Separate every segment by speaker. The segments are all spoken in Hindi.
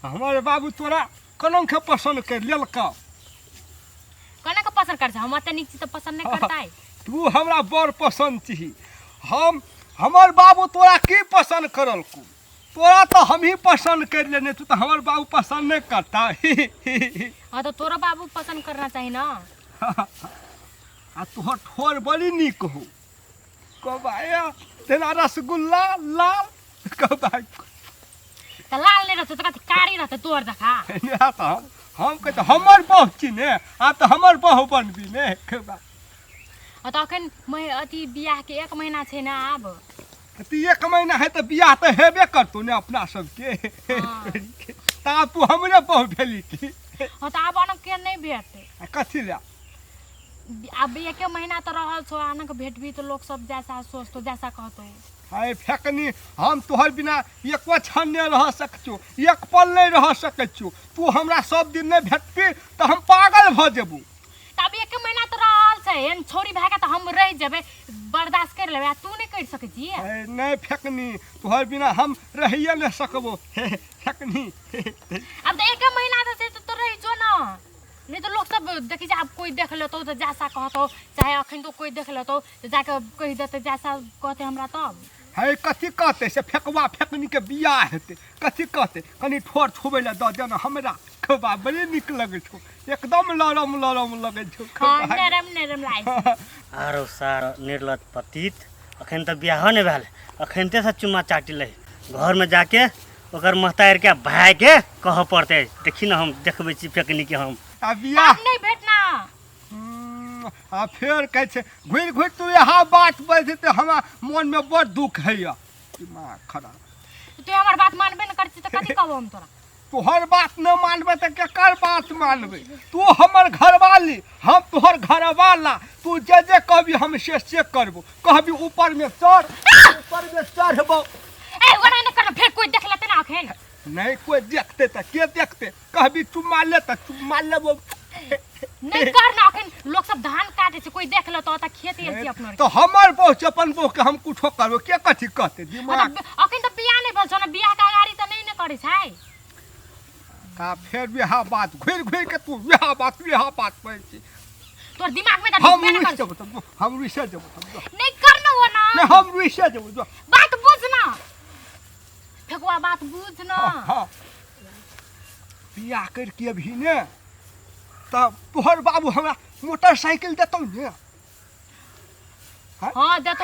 Speaker 1: हमारे बाबू तोरा कौन के पसंद कर लेलका
Speaker 2: कने के पसंद कर हम त निक चीज त पसंद नहीं करता है।
Speaker 1: तू हमरा बड़ पसंद छी। हमर बाबू तोरा की पसंद करल को तोरा तो हम ही पसंद कर लेने तू तो हमार बाबू पसंद नहीं करता।
Speaker 2: हां तो तोरा बाबू पसंद करना चाहिए ना।
Speaker 1: आ तोहर ठोर बड़ी निक हो कबाया तेरा रसगुल्ला लाल कबाई
Speaker 2: त लाल नहीं रहते त कारी रहते तोर देखा।
Speaker 1: तो हम कहते हमर बहू छी ने आ तो हमर बहू बनबी ने कबा।
Speaker 2: त अखन मैं अति बियाह के 1 महीना छै ना आब।
Speaker 1: तो 1 महीना है तो बियाह तो हेबे करतो ने अपना सबके। ता तू हमरे बहू भेली की।
Speaker 2: हां त आब अन के नहीं भेटते
Speaker 1: कथी ले
Speaker 2: अब 1 महीना तो रहल छो आन के भेटबी तो लोग सब जैसा सोचतो जैसा कहतो।
Speaker 1: हाय फेकनी हम तोहर बिना एको क्षण नहीं रह सकछो 1 पल नहीं रह सकछो। तू हमरा सब दिन नहीं भेटबी तो हम पागल भ जेबू।
Speaker 2: तब 1 महीना तो रहल छै एन छोड़ी भागा तो हम रह जेबे बर्दाश्त कर लेबे तू नहीं कर सकै छी।
Speaker 1: नहीं फेकनी तोहर बिना हम रहिए नहीं सकबो फेकनी।
Speaker 2: अब तो 1 महीना तो रह जो ना नहीं तो लोग सब देखी जा अब कोई देख लेतो तो जैसा कहतो चाहे अखन तो कोई देख लेतो तो जाके कह देते जैसा कहते हमरा तब।
Speaker 1: है कथी कहते से फेकवा फेकनी के बियाह हेते कथी कहते कनी ठोर छुबे ला द देना हमरा खबा बड़ी निक लगे छो एकदम लरम लरम लगे छो।
Speaker 2: हां नरम नरम लागे
Speaker 3: आरो सार निर्लज पतित अखन त बियाह ने भेल अखन ते से चुम्मा चाटी ले घर में जाके ओकर महतार के भाई के कह पड़ते देखी ना हम देखबे छी फेकनी के हम
Speaker 1: आ बियाह
Speaker 2: नहीं भेटना।
Speaker 1: आ फिर कहे छे घुर घुर तू यहाँ बात बजे ते हमरा मन में बड़ दुख है या दिमाग खराब।
Speaker 2: तू हमर बात मानबे न करती त कथि कहबो हम तोरा।
Speaker 1: तोहर बात न मानबे त केकर बात मानबे। तू हमर घरवाली हम तोहर घरवाला तू जे जे कहबी हम से करबो कहबी ऊपर में चढ़बो।
Speaker 2: ए ओना न कर फिर कोई देख लेते ना अखन
Speaker 1: नहीं कोई देखते त के देखते कहबी चुम्मा ले त चुम्मा लेबो।
Speaker 2: नहीं करना अखन लोग सब धान काटे से कोई देख लो तो खेती है अपनो
Speaker 1: तो हमर बहू से अपन बहू के हम कुछो करबो के कथी कहते दिमाग
Speaker 2: अखन तो बियाह नहीं भेल छ न बियाह का गाड़ी त नहीं न करे छै
Speaker 1: का फिर बियाह बात घुर घुर के तू बियाह बात पड़े छी
Speaker 2: तोर दिमाग में त
Speaker 1: हम
Speaker 2: नहीं
Speaker 1: रुइस जब हम रुइस जब
Speaker 2: नहीं करना वो ना
Speaker 1: नहीं हम रुइस जब
Speaker 2: बात बुझना फेकुआ बात बुझना।
Speaker 1: हां बियाह कर के भी ने तब तोहर बाबू हमरा मोटरसाइकिल देतौ ने।
Speaker 2: हां देतो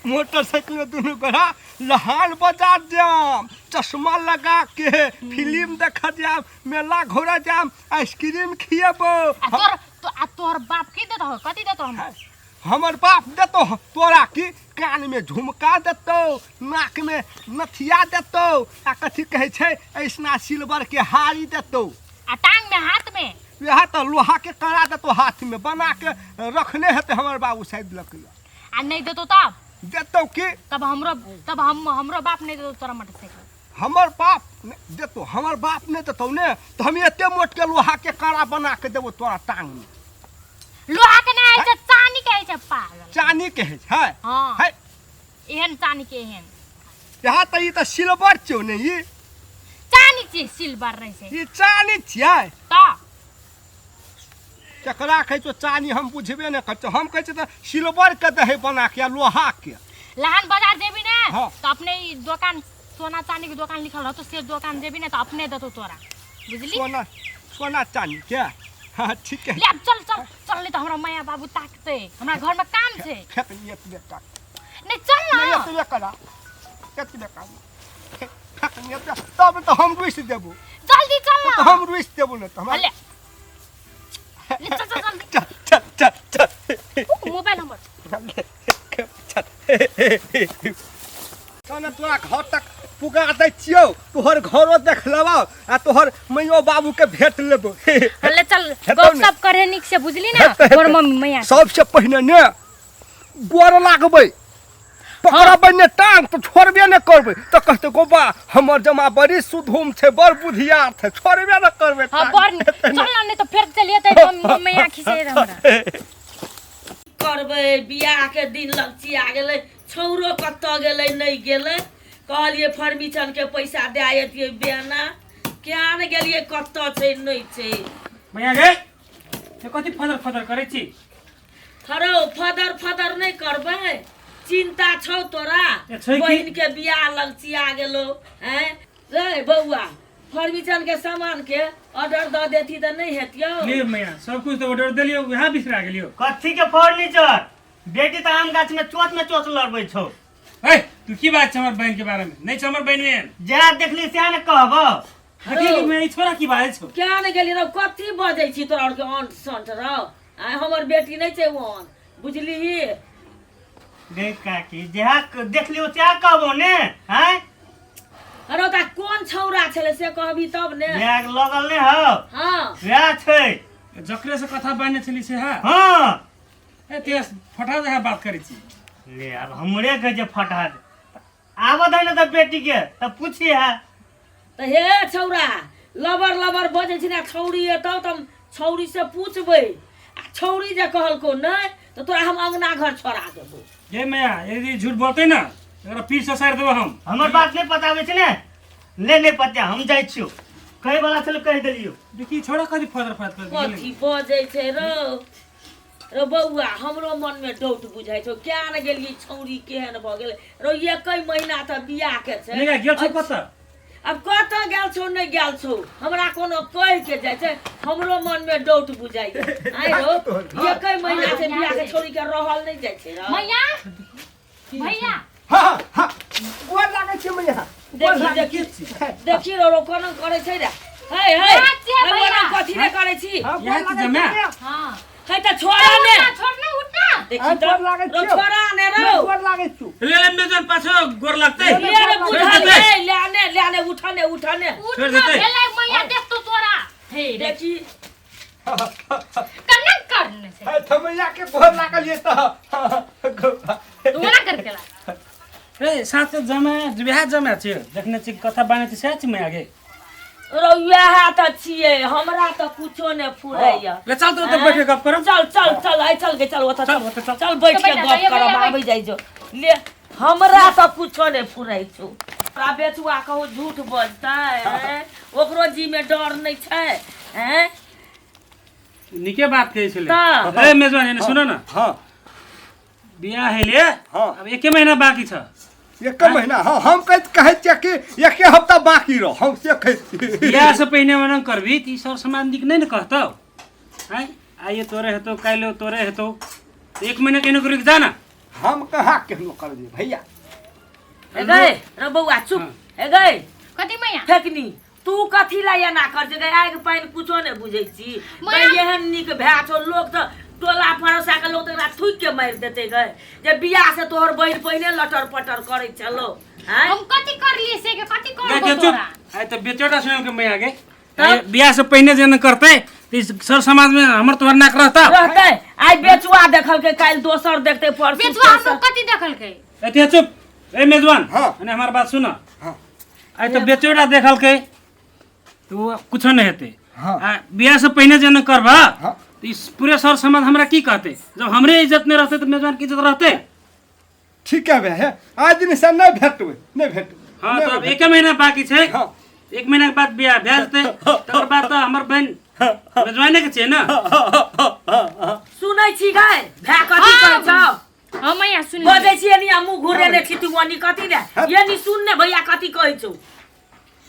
Speaker 1: मोटरसाइकिल में दोनों गोरा लहान बाजार जाम चश्मा लगा के फिल्म देखा जाम मेला घोड़ा जाम आइसक्रीम खिएबो।
Speaker 2: तोर बाप की देतो कथि देतो हम
Speaker 1: हमर बाप देतो तोरा की कान में झुमका देतो नाक में नथिया देतो आ कथी कहे छै ऐसना सिल्वर के हारी देतो
Speaker 2: आ टांग में हाथ में
Speaker 1: यह तो लोहा के करा देतो हाथ में बना के रखने हेते हमर बाबू शायद लकड़ी
Speaker 2: आ नहीं देतो तब
Speaker 1: देतो की
Speaker 2: तब हमरो बाप नहीं देतो तोरा मोटरसाइकिल।
Speaker 1: हमर बाप देतो हमर बाप नहीं देतो ने तो हम एते मोट के लोहा के कड़ा बना के देबो तोरा टांग में।
Speaker 2: लोहा के नहीं है चांदी के है पागल
Speaker 1: चांदी के है
Speaker 2: हां
Speaker 1: है
Speaker 2: एहन चांदी के एहन
Speaker 1: यहाँ तो ये तो सिल्वर छौ ने ये
Speaker 2: चांदी छी सिल्वर रहे छै
Speaker 1: ये चांदी छियै
Speaker 2: त
Speaker 1: केकरा कहै छौ चांदी हम बुझबे ने करछौ हम कहै छै त सिल्वर के दहे बना के लोहा के
Speaker 2: लहान बाजार जेबी ने
Speaker 1: हाँ।
Speaker 2: तो अपने दुकान सोना चांदी के दुकान लिखल रहतो से दुकान जेबी ने तो अपने देतो तोरा बुझली
Speaker 1: सोना चांदी के हां ठीक है
Speaker 2: ले अब चल चल चल नहीं तो हमरा माया बाबू ताकते हमरा घर में काम छै
Speaker 1: फेक नियत बेटा
Speaker 2: नहीं चल ना
Speaker 1: नहीं तो करा कत बेटा फेक नियत तब तो हम रुइस देबो
Speaker 2: जल्दी चल ना
Speaker 1: तो हम रुइस देबो ने तो हम
Speaker 2: ले चल चल जल्दी
Speaker 1: चल
Speaker 2: मोबाइल नंबर
Speaker 1: कने तोरा घर तक पुगा दै छियौ तोहर घरो देख लेबो आ तोहर मैयो बाबू के भेट लेबो।
Speaker 2: ले चल गपशप करे निक से बुझली ना तोर मम्मी मैया
Speaker 1: सबसे पहिने ने गोर लागबै पकड़बै ने टांग तो छोड़बे ने करबै तो कहते गोबा हमर जमा बड़ी सुधुम छै बड़ बुधियार छै छोड़बे ने करबै।
Speaker 2: हां बड़ चल ना नहीं तो फिर चलिए त मैया खिसे हमरा
Speaker 4: करबै बियाह के दिन लगची आ गेलै छौरो कत्ता गेलै नहीं गेलै कहलिए फर्मीचन के पैसा दे आयतिए बेना क्या न गेलिए कत्ता छै नहीं छै
Speaker 5: मैया गे ये कथी फदर फदर करै छी
Speaker 4: थरो फदर फदर नहीं करबै चिंता छौ तोरा
Speaker 5: ए, छै की?
Speaker 4: बहिन के बियाह लगचिया गेलो हैं रे बौआ फर्मीचन के सामान के ऑर्डर द देती त नहीं हेतियो
Speaker 5: ले मैया सब कुछ तो ऑर्डर देलियो वहाँ बिसरा गेलियो
Speaker 3: कथी के फर्नीचर बेटी तो आम गाछ में चोच लड़बै छौ
Speaker 5: ए तू की बात छै हमर बहन के बारे में नहीं छै हमर बहन में
Speaker 3: जहाँ देखली सएह ने कहबो
Speaker 5: देखी कि मैं ई छोरा की बात छौ
Speaker 4: क्या न गेली रो कथी बजै छी तोरा और के ऑन संट रो आ हमर बेटी नहीं छै ओन बुझली
Speaker 3: गे काकी जहाँ देखलियो सएह कहबो ने हैं
Speaker 4: अरे ता कौन छौरा छले से कहबी तब ने
Speaker 3: बैग लगल ने हो
Speaker 4: हां
Speaker 3: वएह छै
Speaker 5: जकरे से कथा बाने छली से हा
Speaker 3: हाँ
Speaker 5: ए ते फटा जहा बात करै छी
Speaker 3: ले अब हमरे के जे फटा दे आबद है ना त बेटी के त पूछी है
Speaker 4: त हे छौरा लबर लबर बजै छी ना छौरी एतौ त छौरी से पूछबै आ छौरी जे कहलको नहीं तो तोरा हम अंगना घर छोड़ा देबो
Speaker 5: ये मैया यदि झूठ बोलते ना एकरा पीठ से सार देबो हम
Speaker 3: हमर बात नहीं पतावे छै ने ले नहीं पता हम जाइ छियो कहे वाला छल कह देलियो
Speaker 5: देखी छोरा कथी फदर फद कर गेलै
Speaker 4: कथी बजै छै रो बौआ हमरो मन में डाउट बुझाइ छौ क्या न गेलिए छौरी केहन भ गेलै रो एकै महीना त बियाह के छै
Speaker 5: लेगा गेल छौ कत
Speaker 4: अब कत गेल छौ नहीं गेल छौ हमरा कोनो कह के जाय छै हमरो मन में डाउट बुझाइ छै आइ रो एकै महीना से बियाह के छौरी के रहल नहीं जाय छै रो
Speaker 2: मैया भैया
Speaker 1: हाँ हाँ गोर लागै छै मैया
Speaker 4: देखी देखी रो कोनो करे छै रे हे हे हमरा कथी रे करे छी
Speaker 5: यहाँ की जमा
Speaker 2: हां
Speaker 4: है त छोड़ा ने
Speaker 2: छोड़ना उठना
Speaker 4: देखी त
Speaker 1: गोर लागै
Speaker 4: रो
Speaker 1: छियो
Speaker 4: छोड़ा ने रो
Speaker 1: गोर लागै छु
Speaker 5: ले ले मेजन पाछो गोर लगतै
Speaker 4: ले रे बुझा ले ले उठाने उठाने
Speaker 5: छोड़ देतै
Speaker 2: भेलै मैया देख तो तोरा हे
Speaker 4: देखी
Speaker 2: कनक करने से
Speaker 1: है त मैया के गोर लागल ये त
Speaker 2: तोरा कर केला
Speaker 5: ए साथ जमा बिहा जमा छ देखने छी कथा बाने छ सच में आगे
Speaker 4: रो यह त छिए हमरा त कुछो ने फुराइया
Speaker 5: ले चल तो बैठ के गप करम
Speaker 4: चल चल चल आई चल के चल ओत
Speaker 5: चल, ओतऽ चल।
Speaker 4: चल बैठ के
Speaker 2: तो बैठ
Speaker 4: गप
Speaker 2: जा,
Speaker 4: करब
Speaker 2: ये
Speaker 4: आबै जाई जो ले हमरा त कुछो ने फुराइ छौ तोरा बेचुआ कहू झूठ बजतै हैं? ओकरो जी में डर नहीं छै हैं
Speaker 5: निके बात कहै छले
Speaker 4: त
Speaker 5: ए मेजबान एने सुन न
Speaker 1: हाँ
Speaker 5: बिहा है ले
Speaker 1: हाँ।
Speaker 5: अब एक महीना बाकी छ
Speaker 1: एक महीना हाँ हम कहै छियै कि एक हफ्ता बाकी रह हम से कहै
Speaker 5: बिहा से पहले मन करबी ती सर सामान दिक नहीं न कहतौ हैं आइए तोरे हेतो काइलो तोरे हेतो एक महीना केनो करिक जाना
Speaker 1: हम कहाँ केहनो कर दिए भैया
Speaker 4: ए गए रे बौआ चुप ए गए
Speaker 2: कथी मैया
Speaker 4: फेकनी तू कथी ला एना कर जे गए आग पाइन कुछो ने बुझै छी
Speaker 2: मैया।
Speaker 4: गए एहन निक भै छौ लोग त टोला पड़ोसा के लोग तकरा थुक के मार देते गए जे बियाह से तोहर बहिन पहिने लटर पटर करै छलो हैं
Speaker 2: हम कथी कर लिए से के कथी
Speaker 5: गे
Speaker 2: करबो
Speaker 5: चुप
Speaker 2: तोरा
Speaker 5: आइ त बेचोटा सुनल के मैं आगे बिहा से पहले जे न करते ती सर समाज में हमर तोहर नाक रहता
Speaker 4: रहते आई बेचुआ देखल के काल दोसर देखते परसू
Speaker 2: बेचवा हम कथी देखल के
Speaker 5: एते चुप ए मेजबान
Speaker 1: हाँ।
Speaker 5: अने हमार बात सुन
Speaker 1: हाँ।
Speaker 5: आइ त बेचोटा देखल के तो कुछ नहीं हेते
Speaker 1: हाँ।
Speaker 5: बिहा से पहले जे न करबा
Speaker 1: हाँ।
Speaker 5: तो इस पूरे सर समाज हमरा की कहते जब हमरे इज्जत नहीं रहते तो मेजबान की इज्जत रहते
Speaker 1: ठीक है भैया आज दिन से नहीं भेटबै नहीं भेटबै
Speaker 5: हाँ तो अब एक महीना बाकी छै
Speaker 1: हाँ।
Speaker 5: एक महीना के बाद बियाह भए जेतै तकर बाद तो हमर बहन मेजबाने के छै ना
Speaker 4: सुनै छी गए भै कथी कहै छौ
Speaker 2: हां मैया सुन
Speaker 4: बजै छी एनी मुंह घुरे ने छी तू वनी कथी रे ये नी सुन ने भैया कथी कहै छौ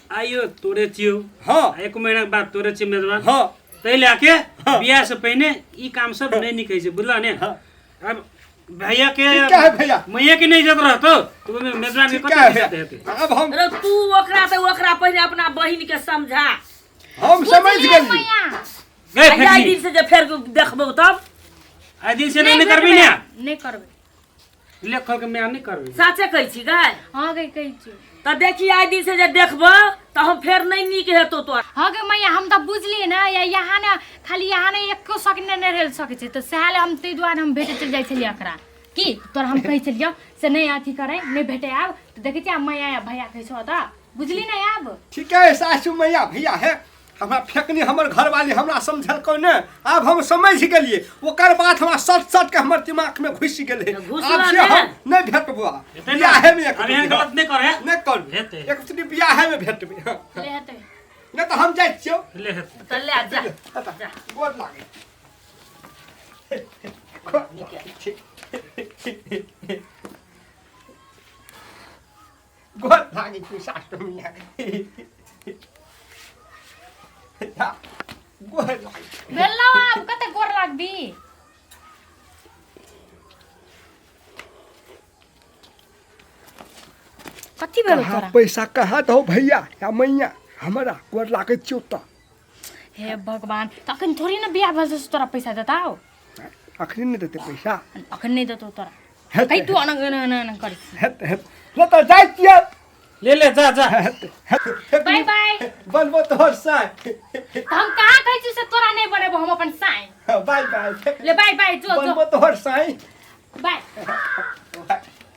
Speaker 5: आइयो तोरे छियो
Speaker 1: हाँ
Speaker 5: एक महीना के बाद तोरे छी मेजबान
Speaker 1: हाँ
Speaker 5: तै लेके बियाह से पहले ई काम सब नहीं निकै छै बुझला ने अब भैया के
Speaker 1: ठीक है भैया
Speaker 5: मैया के नहीं इज्जत रहतो तो ओमे मेजबान के
Speaker 1: ठीक
Speaker 5: कथी
Speaker 1: है
Speaker 5: इज्जत
Speaker 1: भैया
Speaker 5: हेतै
Speaker 1: अब हम
Speaker 4: रे तू ओकरा पहले अपना बहिन के समझा
Speaker 1: हम समझ
Speaker 2: बुझलिए
Speaker 1: गेली
Speaker 2: मैया
Speaker 5: गए
Speaker 4: आई
Speaker 5: फेंकनी
Speaker 4: दिन से जे फेर देखबो तब
Speaker 5: आइ दिन से नहीं करबी ने
Speaker 2: नहीं करबे
Speaker 5: लेख के मैं नहीं करबी
Speaker 4: साचे कहै छी गए
Speaker 2: हां गई कहि छी
Speaker 4: त देखी आई दिन से जे देखबो त हम फेर नहीं नीक हेतो तोर
Speaker 2: हां गे मैया हम त बुझलिए ना या यहाँ ना खाली यहाँ ना एको सेकंड नहीं रह सके छै तो साले हम तै दुआरे हम भेटे चल जाय छलिए एकरा की तोर हम कहि छलियो से नहीं अथी करे नहीं भेटे आब तो देखै छी मैया भैया कहै छौ त बुझली ना आब
Speaker 1: ठीक है सासू मैया भैया है हमरा फेकनी हमर घरवाली हमरा समझलकै ने अब हम समझ गेलिए ओकर बात हमरा सट के हमर दिमाग में घुस गेलै
Speaker 4: घुसला
Speaker 1: अब से
Speaker 4: ने?
Speaker 1: हम नहीं भेटबो
Speaker 5: हेतै ना?
Speaker 1: बियाहे में
Speaker 5: अब यहाँ गलत नहीं करे
Speaker 1: नहीं कर
Speaker 5: हेतै।
Speaker 1: एक दिन बियाहे में भेटबे
Speaker 2: ले हेतै
Speaker 1: नहीं तो हम जाय छियौ
Speaker 5: ले हेतै।
Speaker 4: त ले जा
Speaker 1: गोर लागे गोर लागे तू सासु मिया गोर लागे
Speaker 2: भेलौ अब कते गोर लागबी कति भेलौ
Speaker 1: कहाँ
Speaker 2: तोरा
Speaker 1: पैसा कहाँ दो भैया या मैया हमारा गोर लागे छियौ त
Speaker 2: हे भगवान तखन थोड़ी न बियाह भेल छ तोरा पैसा देताओ
Speaker 1: अखनी नहीं देते पैसा
Speaker 2: अखन नहीं देतो तोरा
Speaker 1: हेतै,
Speaker 2: कहि तू अन कर
Speaker 1: हेत हेत ल त जाय छियै
Speaker 5: ले जा जा
Speaker 2: बाय बाय
Speaker 1: बनबो तोहर साय
Speaker 2: हम कहाँ कहै छी से तोरा नहीं बनेबो हम अपन साई
Speaker 1: बाय बाय
Speaker 2: ले बाय बाय जो जो
Speaker 1: बनबो तोहर साय
Speaker 2: बाय